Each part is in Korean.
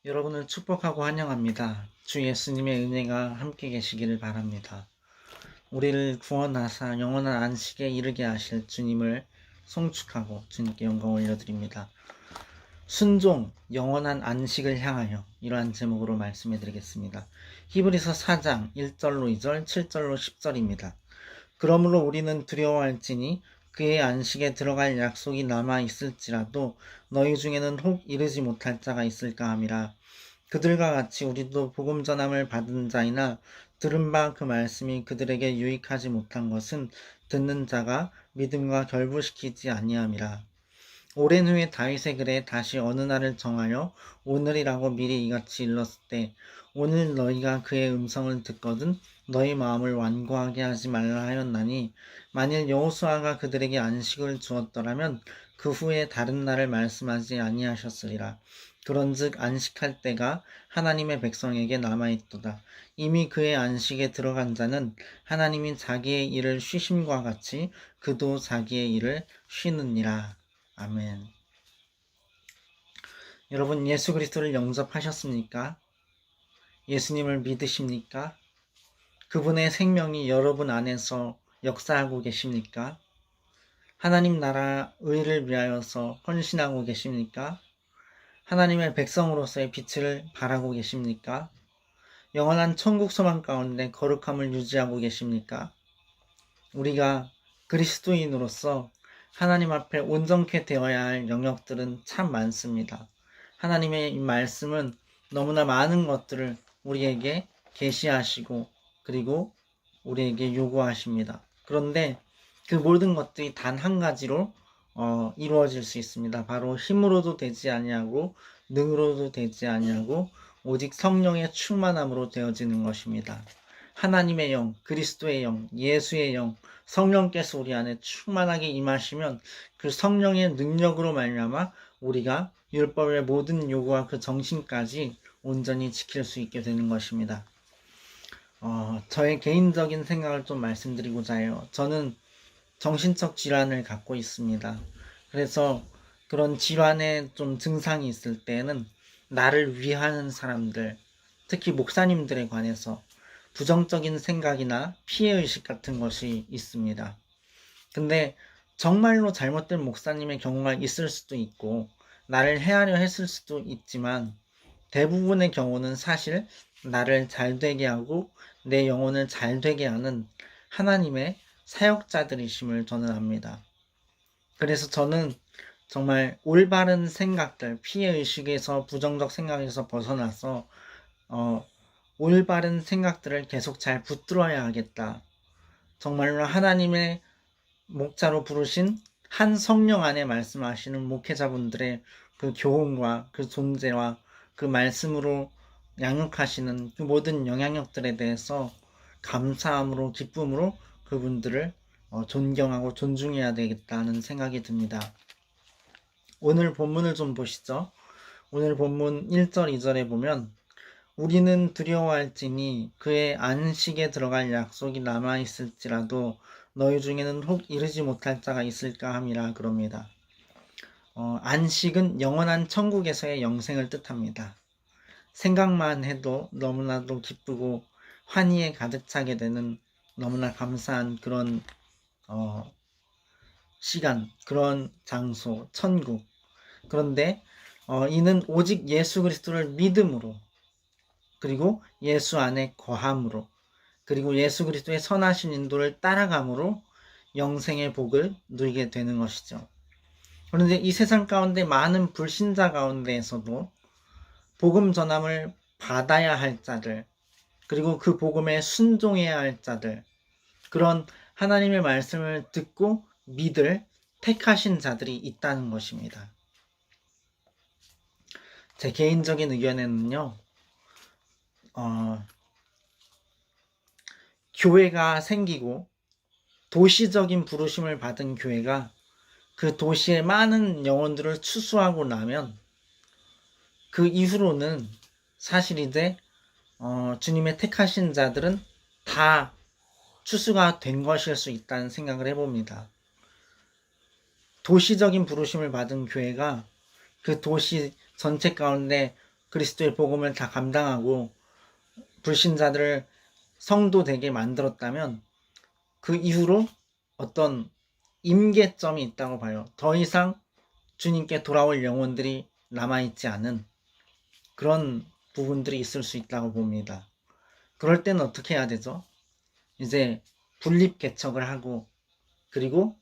여러분을 축복하고 환영합니다. 주 예수님의 은혜가 함께 계시기를 바랍니다. 우리를 구원하사 영원한 안식에 이르게 하실 주님을 송축하고 주님께 영광 올려드립니다. 순종, 영원한 안식을 향하여, 이러한 제목으로 말씀해 드리겠습니다. 히브리서 4장 1절로 2절, 7절로 10절입니다. 그러므로 우리는 두려워할지니 그의 안식에 들어갈 약속이 남아 있을지라도 너희 중에는 혹 이르지 못할 자가 있을까 함이라. 그들과 같이 우리도 복음 전함을 받은 자이나 들은 바 그 말씀이 그들에게 유익하지 못한 것은 듣는 자가 믿음과 결부시키지 아니함이라. 오랜 후에 다윗의 글에 다시 어느 날을 정하여 오늘이라고 미리 이같이 일렀을 때, 오늘 너희가 그의 음성을 듣거든 너희 마음을 완고하게 하지 말라 하였나니, 만일 여호수아가 그들에게 안식을 주었더라면 그 후에 다른 날을 말씀하지 아니하셨으리라. 그런즉 안식할 때가 하나님의 백성에게 남아있도다. 이미 그의 안식에 들어간 자는 하나님이 자기의 일을 쉬심과 같이 그도 자기의 일을 쉬느니라. 아멘. 여러분, 예수 그리스도를 영접하셨습니까? 예수님을 믿으십니까? 그분의 생명이 여러분 안에서 역사하고 계십니까? 하나님 나라 의를 위하여서 헌신하고 계십니까? 하나님의 백성으로서의 빛을 발하고 계십니까? 영원한 천국 소망 가운데 거룩함을 유지하고 계십니까? 우리가 그리스도인으로서 하나님 앞에 온전케 되어야 할 영역들은 참 많습니다. 하나님의 이 말씀은 너무나 많은 것들을 우리에게 계시하시고 그리고 우리에게 요구하십니다. 그런데 그 모든 것들이 단 한 가지로 이루어질 수 있습니다. 바로 힘으로도 되지 아니하고 능으로도 되지 아니하고 오직 성령의 충만함으로 되어지는 것입니다. 하나님의 영, 그리스도의 영, 예수의 영, 성령께서 우리 안에 충만하게 임하시면 그 성령의 능력으로 말미암아 우리가 율법의 모든 요구와 그 정신까지 온전히 지킬 수 있게 되는 것입니다. 저의 개인적인 생각을 좀 말씀드리고자 해요. 저는 정신적 질환을 갖고 있습니다. 그래서 그런 질환의 좀 증상이 있을 때는 나를 위하는 사람들, 특히 목사님들에 관해서 부정적인 생각이나 피해의식 같은 것이 있습니다. 근데 정말로 잘못된 목사님의 경우가 있을 수도 있고 나를 해하려 했을 수도 있지만, 대부분의 경우는 사실 나를 잘되게 하고 내 영혼을 잘되게 하는 하나님의 사역자들이심을 저는 압니다. 그래서 저는 정말 올바른 생각들, 피해의식에서 부정적 생각에서 벗어나서 올바른 생각들을 계속 잘 붙들어야 하겠다. 정말로 하나님의 목자로 부르신 한 성령 안에 말씀하시는 목회자분들의 그 교훈과 그 존재와 그 말씀으로 양육하시는 그 모든 영향력들에 대해서 감사함으로, 기쁨으로 그분들을 존경하고 존중해야 되겠다는 생각이 듭니다. 오늘 본문을 좀 보시죠. 오늘 본문 1절, 2절에 보면 우리는 두려워할지니 그의 안식에 들어갈 약속이 남아있을지라도 너희 중에는 혹 이르지 못할 자가 있을까 함이라 그럽니다. 안식은 영원한 천국에서의 영생을 뜻합니다. 생각만 해도 너무나도 기쁘고 환희에 가득 차게 되는 너무나 감사한 그런 시간, 그런 장소, 천국. 그런데 이는 오직 예수 그리스도를 믿음으로, 그리고 예수 안에 거함으로, 그리고 예수 그리스도의 선하신 인도를 따라감으로 영생의 복을 누리게 되는 것이죠. 그런데 이 세상 가운데 많은 불신자 가운데에서도 복음 전함을 받아야 할 자들, 그리고 그 복음에 순종해야 할 자들, 그런 하나님의 말씀을 듣고 믿을 택하신 자들이 있다는 것입니다. 제 개인적인 의견에는요, 교회가 생기고 도시적인 부르심을 받은 교회가 그 도시의 많은 영혼들을 추수하고 나면 그 이후로는 사실 이제 주님의 택하신 자들은 다 추수가 된 것일 수 있다는 생각을 해봅니다. 도시적인 부르심을 받은 교회가 그 도시 전체 가운데 그리스도의 복음을 다 감당하고 불신자들을 성도 되게 만들었다면 그 이후로 어떤 임계점이 있다고 봐요. 더 이상 주님께 돌아올 영혼들이 남아있지 않은 그런 부분들이 있을 수 있다고 봅니다. 그럴 때는 어떻게 해야 되죠? 이제 분립 개척을 하고 그리고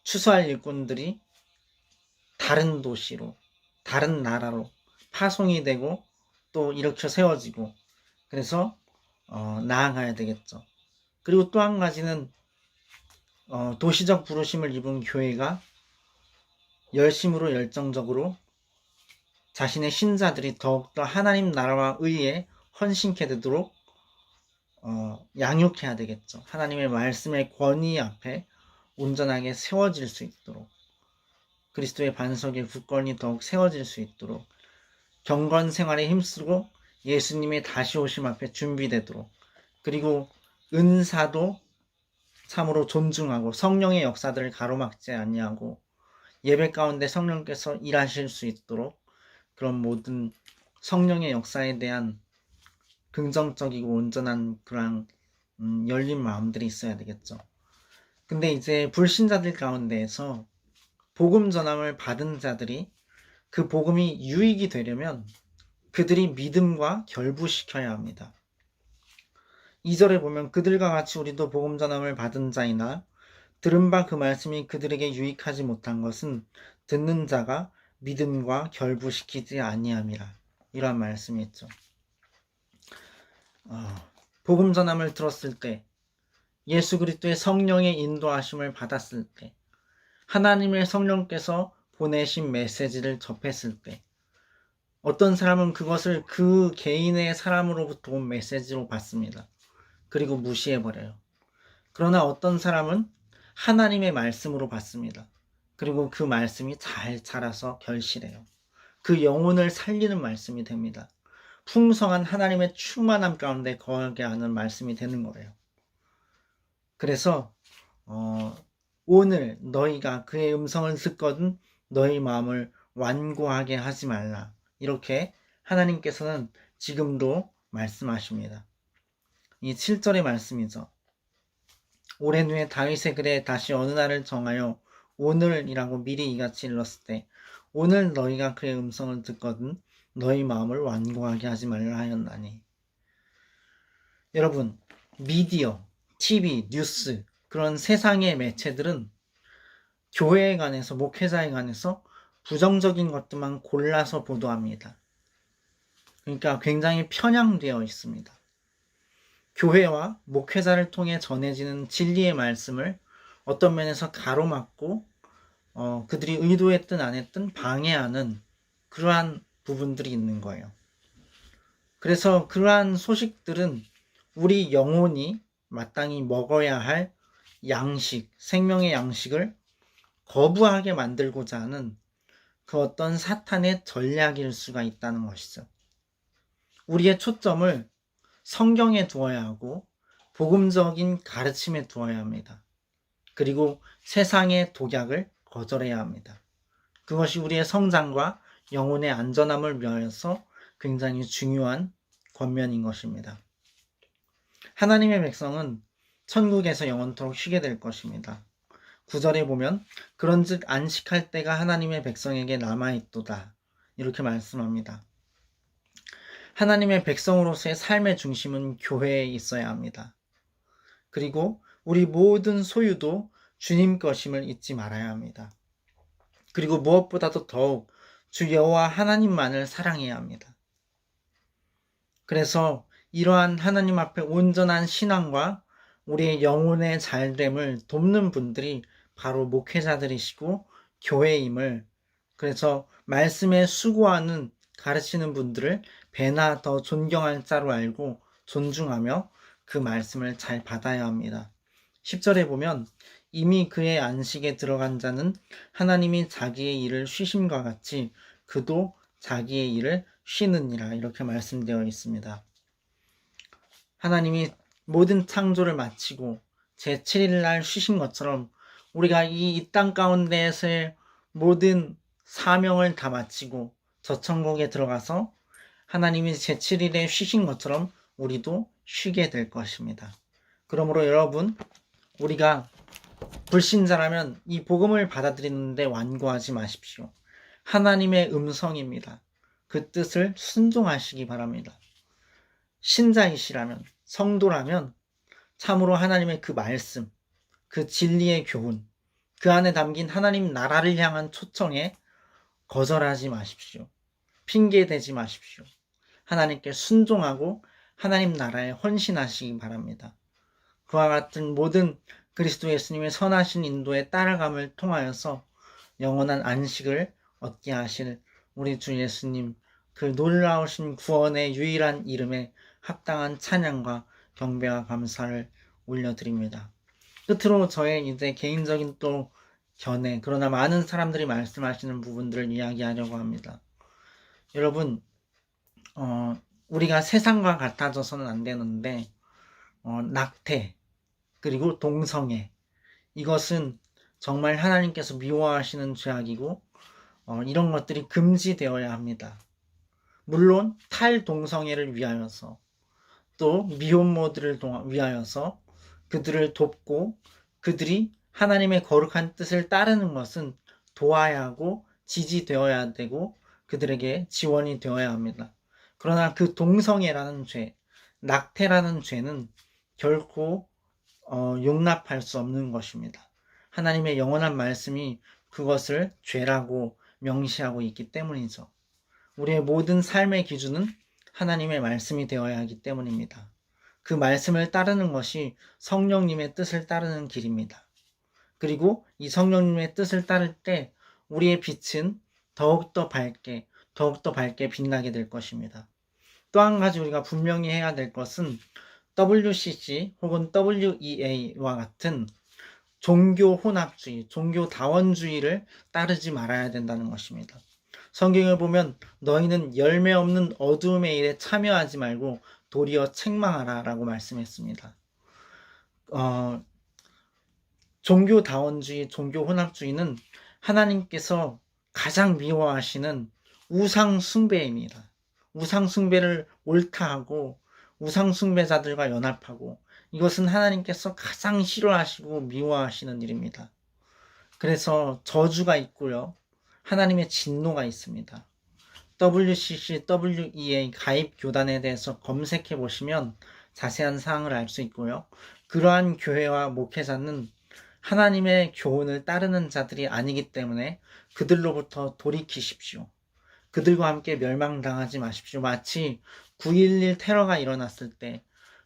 추수할 일꾼들이 다른 도시로, 다른 나라로 파송이 되고 또 일으켜 세워지고 그래서 나아가야 되겠죠. 그리고 또 한 가지는 도시적 부르심을 입은 교회가 열심으로 열정적으로 자신의 신자들이 더욱더 하나님 나라와 의에 헌신케 되도록 양육해야 되겠죠. 하나님의 말씀의 권위 앞에 온전하게 세워질 수 있도록 그리스도의 반석에 굳건히 더욱 세워질 수 있도록 경건 생활에 힘쓰고 예수님의 다시 오심 앞에 준비되도록 그리고 은사도 참으로 존중하고 성령의 역사들을 가로막지 아니하고 예배 가운데 성령께서 일하실 수 있도록 그런 모든 성령의 역사에 대한 긍정적이고 온전한 그런 열린 마음들이 있어야 되겠죠. 근데 이제 불신자들 가운데에서 복음 전함을 받은 자들이 그 복음이 유익이 되려면 그들이 믿음과 결부시켜야 합니다. 2절에 보면 그들과 같이 우리도 복음 전함을 받은 자이나 들은 바 그 말씀이 그들에게 유익하지 못한 것은 듣는 자가 믿음과 결부시키지 아니함이라. 이러한 말씀이 있죠. 복음 전함을 들었을 때 예수 그리스도의 성령의 인도하심을 받았을 때 하나님의 성령께서 보내신 메시지를 접했을 때 어떤 사람은 그것을 그 개인의 사람으로부터 온 메시지로 받습니다. 그리고 무시해버려요. 그러나 어떤 사람은 하나님의 말씀으로 받습니다. 그리고 그 말씀이 잘 자라서 결실해요. 그 영혼을 살리는 말씀이 됩니다. 풍성한 하나님의 충만함 가운데 거하게 하는 말씀이 되는 거예요. 그래서 오늘 너희가 그의 음성을 듣거든 너희 마음을 완고하게 하지 말라. 이렇게 하나님께서는 지금도 말씀하십니다. 이 7절의 말씀이죠. 오랜 후에 다윗의 글에 다시 어느 날을 정하여 오늘이라고 미리 이같이 일렀을 때 오늘 너희가 그의 음성을 듣거든 너희 마음을 완고하게 하지 말라 하였나니. 여러분, 미디어, TV, 뉴스 그런 세상의 매체들은 교회에 관해서 목회자에 관해서 부정적인 것들만 골라서 보도합니다. 그러니까 굉장히 편향되어 있습니다. 교회와 목회자를 통해 전해지는 진리의 말씀을 어떤 면에서 가로막고 그들이 의도했든 안 했든 방해하는 그러한 부분들이 있는 거예요. 그래서 그러한 소식들은 우리 영혼이 마땅히 먹어야 할 양식, 생명의 양식을 거부하게 만들고자 하는 그 어떤 사탄의 전략일 수가 있다는 것이죠. 우리의 초점을 성경에 두어야 하고 복음적인 가르침에 두어야 합니다. 그리고 세상의 독약을 거절해야 합니다. 그것이 우리의 성장과 영혼의 안전함을 위하여서 굉장히 중요한 권면인 것입니다. 하나님의 백성은 천국에서 영원토록 쉬게 될 것입니다. 9절에 보면 그런즉 안식할 때가 하나님의 백성에게 남아있도다 이렇게 말씀합니다. 하나님의 백성으로서의 삶의 중심은 교회에 있어야 합니다. 그리고 우리 모든 소유도 주님 것임을 잊지 말아야 합니다. 그리고 무엇보다도 더욱 주 여호와 하나님만을 사랑해야 합니다. 그래서 이러한 하나님 앞에 온전한 신앙과 우리의 영혼의 잘됨을 돕는 분들이 바로 목회자들이시고 교회임을, 그래서 말씀에 수고하는 가르치는 분들을 배나 더 존경할 자로 알고 존중하며 그 말씀을 잘 받아야 합니다. 10절에 보면 이미 그의 안식에 들어간 자는 하나님이 자기의 일을 쉬심과 같이 그도 자기의 일을 쉬느니라 이렇게 말씀되어 있습니다. 하나님이 모든 창조를 마치고 제7일 날 쉬신 것처럼 우리가 이 땅 가운데에서의 모든 사명을 다 마치고 저 천국에 들어가서 하나님이 제7일에 쉬신 것처럼 우리도 쉬게 될 것입니다. 그러므로 여러분, 우리가 불신자라면 이 복음을 받아들이는데 완고하지 마십시오. 하나님의 음성입니다. 그 뜻을 순종하시기 바랍니다. 신자이시라면, 성도라면 참으로 하나님의 그 말씀, 그 진리의 교훈, 그 안에 담긴 하나님 나라를 향한 초청에 거절하지 마십시오. 핑계대지 마십시오. 하나님께 순종하고 하나님 나라에 헌신하시기 바랍니다. 그와 같은 모든 그리스도 예수님의 선하신 인도에 따라감을 통하여서 영원한 안식을 얻게 하실 우리 주 예수님, 그 놀라우신 구원의 유일한 이름에 합당한 찬양과 경배와 감사를 올려드립니다. 끝으로 저의 이제 개인적인 또 견해, 그러나 많은 사람들이 말씀하시는 부분들을 이야기하려고 합니다. 여러분, 우리가 세상과 같아져서는 안 되는데, 낙태, 그리고 동성애, 이것은 정말 하나님께서 미워하시는 죄악이고, 이런 것들이 금지되어야 합니다. 물론 탈동성애를 위하여서, 또 미혼모들을 위하여서 그들을 돕고 그들이 하나님의 거룩한 뜻을 따르는 것은 도와야 하고 지지되어야 되고 그들에게 지원이 되어야 합니다. 그러나 그 동성애라는 죄, 낙태라는 죄는 결코 용납할 수 없는 것입니다. 하나님의 영원한 말씀이 그것을 죄라고 명시하고 있기 때문이죠. 우리의 모든 삶의 기준은 하나님의 말씀이 되어야 하기 때문입니다. 그 말씀을 따르는 것이 성령님의 뜻을 따르는 길입니다. 그리고 이 성령님의 뜻을 따를 때 우리의 빛은 더욱더 밝게 빛나게 될 것입니다. 또 한 가지 우리가 분명히 해야 될 것은 WCC 혹은 WEA와 같은 종교 혼합주의, 종교 다원주의를 따르지 말아야 된다는 것입니다. 성경을 보면 너희는 열매 없는 어두움의 일에 참여하지 말고 도리어 책망하라 라고 말씀했습니다. 종교 다원주의, 종교 혼합주의는 하나님께서 가장 미워하시는 우상 숭배입니다. 우상 숭배를 옳다하고 우상 숭배자들과 연합하고 이것은 하나님께서 가장 싫어하시고 미워하시는 일입니다. 그래서 저주가 있고요. 하나님의 진노가 있습니다. WCC, WEA 가입 교단에 대해서 검색해 보시면 자세한 사항을 알 수 있고요. 그러한 교회와 목회자는 하나님의 교훈을 따르는 자들이 아니기 때문에 그들로부터 돌이키십시오. 그들과 함께 멸망당하지 마십시오. 마치 9.11 테러가 일어났을 때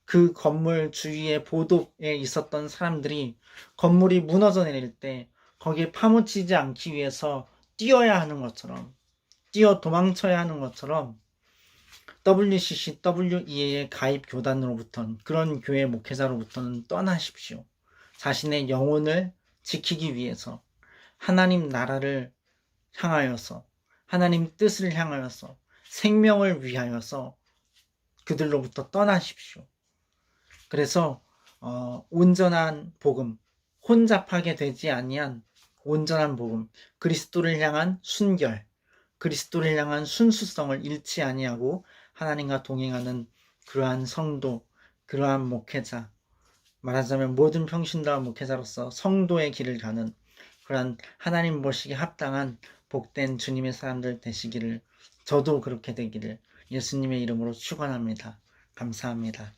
그 건물 주위에 보도에 있었던 사람들이 건물이 무너져 내릴 때 거기에 파묻히지 않기 위해서 뛰어야 하는 것처럼, 뛰어 도망쳐야 하는 것처럼 WCC, WEA의 가입 교단으로부터는, 그런 교회 목회자로부터는 떠나십시오. 자신의 영혼을 지키기 위해서 하나님 나라를 향하여서, 하나님 뜻을 향하여서, 생명을 위하여서 그들로부터 떠나십시오. 그래서 온전한 복음, 혼잡하게 되지 아니한 온전한 복음, 그리스도를 향한 순결, 그리스도를 향한 순수성을 잃지 아니하고 하나님과 동행하는 그러한 성도, 그러한 목회자, 말하자면 모든 평신도와 목회자로서 성도의 길을 가는 그러한 하나님 보시기에 합당한 복된 주님의 사람들 되시기를, 저도 그렇게 되기를 예수님의 이름으로 축원합니다. 감사합니다.